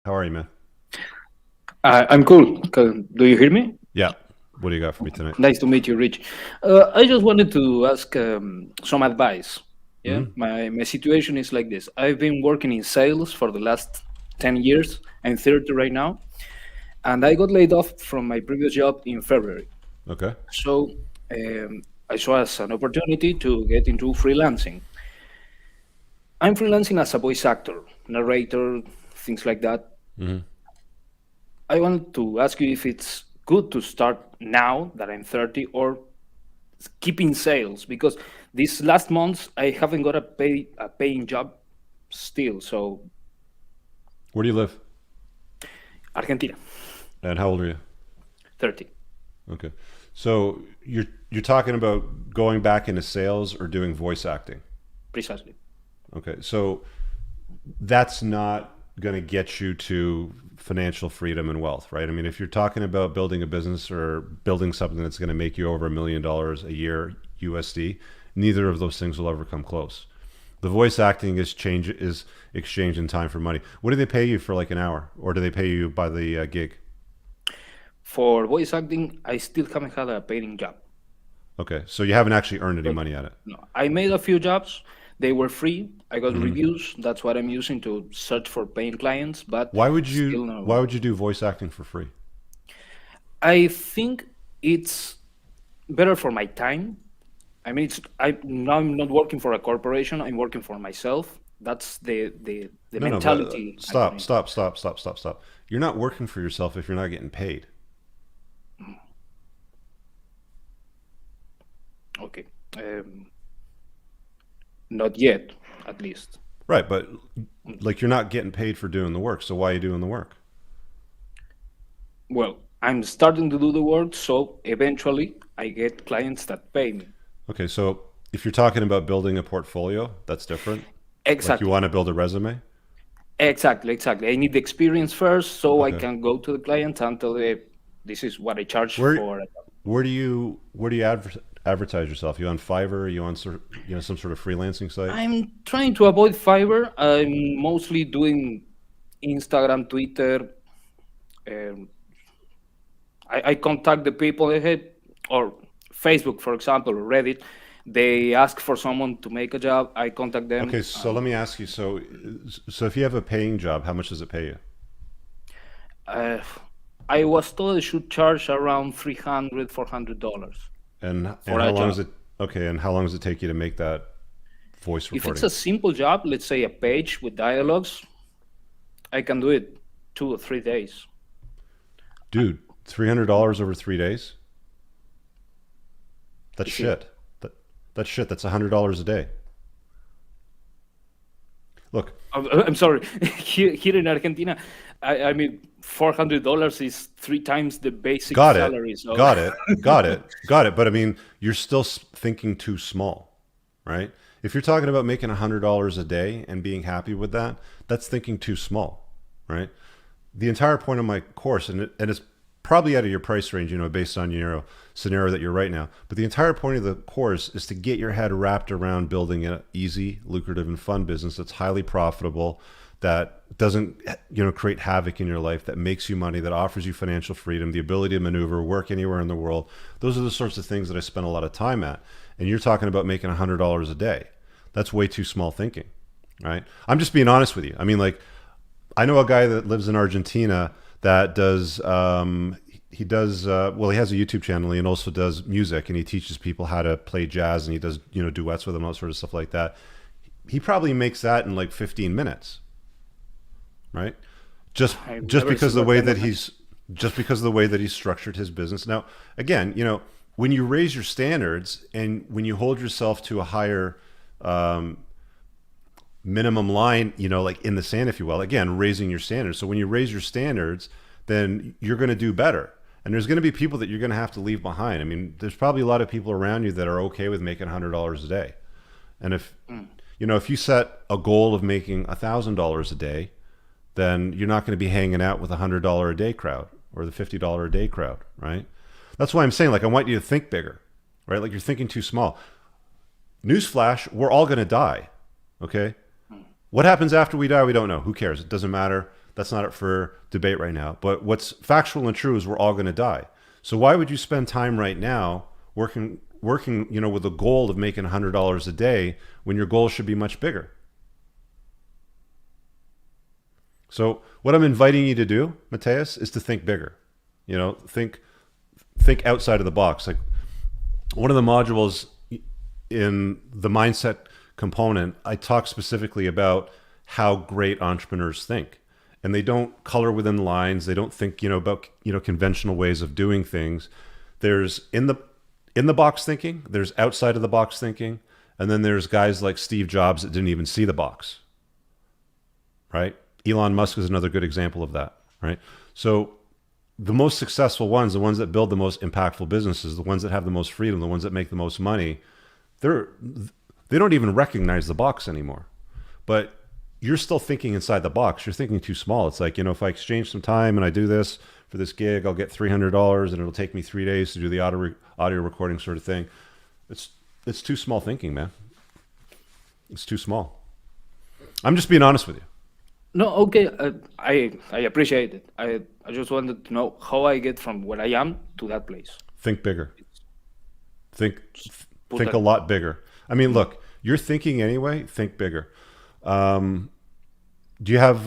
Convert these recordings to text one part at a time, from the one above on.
How are you, man? I'm cool. Do you hear me? Yeah. What do you got for me tonight? Nice to meet you, Rich. I just wanted to ask some advice. Yeah, Hmm. my situation is like this. I've been working in sales for the last 10 years. I'm 30 right now, and I got laid off from my previous job in February. Okay. So I saw as an opportunity to get into freelancing. I'm freelancing as a voice actor, narrator, things like that. Hmm. I wanted to ask you if it's good to start now that I'm 30 or keeping sales because these last months I haven't got a paying job still. So Where do you live? Argentina, And how old are you? 30 Okay. So you're talking about going back into sales or doing voice acting. precisely. Okay. So that's not going to get you to financial freedom and wealth, right? I mean, if you're talking about building a business or building something that's going to make you over $1 million a year USD, neither of those things will ever come close. The voice acting is exchange in time for money. What do they pay you for like an hour, or do they pay you by the gig? For voice acting, I still haven't had a paying job. Okay, so you haven't actually earned any But money at it. no, I made a few jobs. They were free. I got Hmm. reviews. That's what I'm using to search for paying clients, but Why would you still Why no. would you do voice acting for free? I think it's better for my time. I mean, now I'm not working for a corporation. I'm working for myself. That's the No, no, but mentality I got stop, into. stop, stop, stop, stop, stop. You're not working for yourself if you're not getting paid. Okay, um, not yet, at least. Right, but like you're not getting paid for doing the work, so why are you doing the work? Well, I'm starting to do the work, so eventually I get clients that pay me. Okay, so if you're talking about building a portfolio, that's different. Like you Exactly, want to build a resume. exactly. I need the experience first, so I Okay. can go to the client and tell them this is what I charge Where for. where do you advertise yourself? You on Fiverr? Are you on some sort of freelancing site? I'm trying to avoid Fiverr. I'm mostly doing Instagram, Twitter. Um, I contact the people ahead, or Facebook, for example, or Reddit. They ask for someone to make a job. I contact them. Okay, so let me ask you. So if you have a paying job, how much does it pay you? Uh, I was told I should charge around $300, $400 And for a how long job. is it? Okay, and how long does it take you to make that voice If it's recording? a simple job, let's say a page with dialogues, I can do it 2 or 3 days. Dude, $300 over 3 days? That's Is it? shit. That that's shit. That's $100 a day. Look, I'm sorry. Here in Argentina, I mean, $400 is three times the basic got it, salary. So got it, got it, got it. But I mean, you're still thinking too small, right? If you're talking about making $100 a day and being happy with that, that's thinking too small, right? The entire point of my course, and it's probably out of your price range, based on your scenario that you're right now. But the entire point of the course is to get your head wrapped around building an easy, lucrative, and fun business that's highly profitable, that doesn't, create havoc in your life, that makes you money, that offers you financial freedom, the ability to maneuver, work anywhere in the world. Those are the sorts of things that I spend a lot of time at. And you're talking about making $100 a day. That's way too small thinking, right? I'm just being honest with you. I mean, like, I know a guy that lives in Argentina that does he does well, he has a YouTube channel and also does music, and he teaches people how to play jazz, and he does duets with them, all sort of stuff like that. He probably makes that in like 15 minutes, right? just I've just never because seen of the that way kind that of money. he's just because of the way that he's structured his business. Now, again, when you raise your standards and when you hold yourself to a higher um, minimum line, like in the sand, if you will. Again, raising your standards. So when you raise your standards, then you're going to do better. And there's going to be people that you're going to have to leave behind. I mean, there's probably a lot of people around you that are okay with making $100 a day. And Mm. if you set a goal of making $1,000 a day, then you're not going to be hanging out with a $100 a day crowd or the $50 a day crowd, right? That's why I'm saying, like, I want you to think bigger, right? Like, you're thinking too small. Newsflash, we're all going to die, okay? Mm. What happens after we die, we don't know. Who cares? It doesn't matter. That's not up for debate right now. But what's factual and true is we're all going to die. So why would you spend time right now working, with the goal of making $100 a day when your goal should be much bigger? So what I'm inviting you to do, Mateus, is to think bigger. Think outside of the box. Like one of the modules in the mindset component, I talk specifically about how great entrepreneurs think. And they don't color within lines. They don't think, about, conventional ways of doing things. There's in the box thinking, there's outside of the box thinking, and then there's guys like Steve Jobs that didn't even see the box. Right? Elon Musk is another good example of that, right? So the most successful ones, the ones that build the most impactful businesses, the ones that have the most freedom, the ones that make the most money, they don't even recognize the box anymore. But you're still thinking inside the box. You're thinking too small. It's like, if I exchange some time and I do this for this gig, I'll get $300 and it'll take me 3 days to do the audio recording sort of thing. It's too small thinking, man. It's too small. I'm just being honest with you. No, okay, I appreciate it. I just wanted to know how I get from where I am to that place. Think bigger. Think Put a lot bigger. I mean, look, you're thinking anyway. Think bigger. Do you have?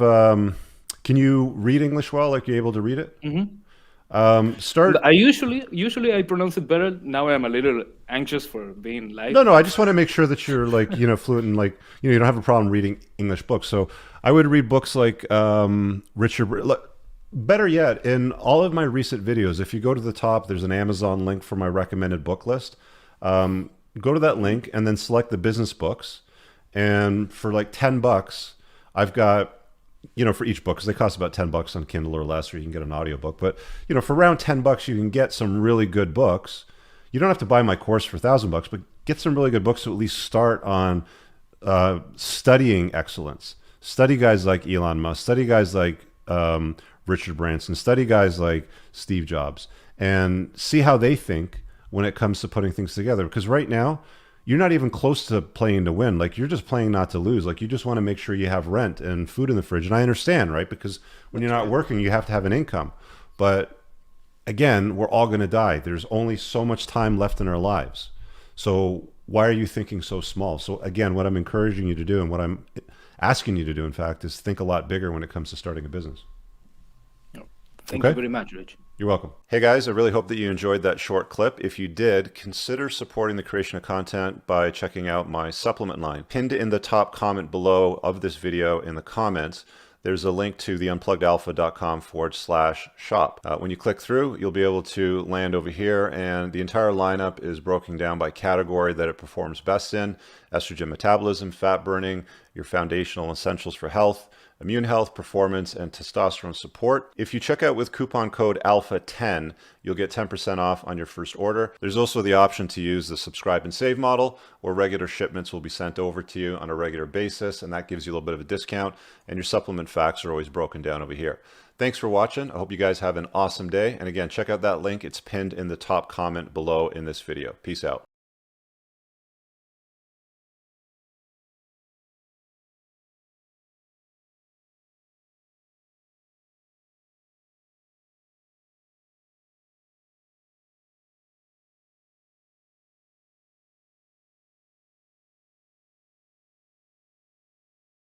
Can you read English well? Like you're able to read it? Start. I usually I pronounce it better. Now I'm a little anxious for being live. No. I just want to make sure that you're like fluent and like you don't have a problem reading English books. So I would read books like Richard. Better yet, in all of my recent videos, if you go to the top, there's an Amazon link for my recommended book list. Go to that link and then select the business books. And for like $10, I've got, for each book, because they cost about $10 on Kindle or less, or you can get an audiobook. But, for around $10, you can get some really good books. You don't have to buy my course for $1,000, but get some really good books to at least start on studying excellence. Study guys like Elon Musk, study guys like Richard Branson, study guys like Steve Jobs, and see how they think when it comes to putting things together. Because right now, you're not even close to playing to win. Like you're just playing not to lose. Like you just want to make sure you have rent and food in the fridge. And I understand, right? Because when you're not working, you have to have an income. But again, we're all going to die. There's only so much time left in our lives. So why are you thinking so small? So again, what I'm encouraging you to do and what I'm asking you to do, in fact, is think a lot bigger when it comes to starting a business. Thank you very much, Rich. You're welcome. Hey guys, I really hope that you enjoyed that short clip. If you did, consider supporting the creation of content by checking out my supplement line. Pinned in the top comment below of this video in the comments, there's a link to the unpluggedalpha.com/shop. When you click through, you'll be able to land over here, and the entire lineup is broken down by category that it performs best in: estrogen metabolism, fat burning, your foundational essentials for health, immune health, performance, and testosterone support. If you check out with coupon code ALPHA10, you'll get 10% off on your first order. There's also the option to use the subscribe and save model, where regular shipments will be sent over to you on a regular basis, and that gives you a little bit of a discount, and your supplement facts are always broken down over here. Thanks for watching. I hope you guys have an awesome day. And again, check out that link. It's pinned in the top comment below in this video. Peace out.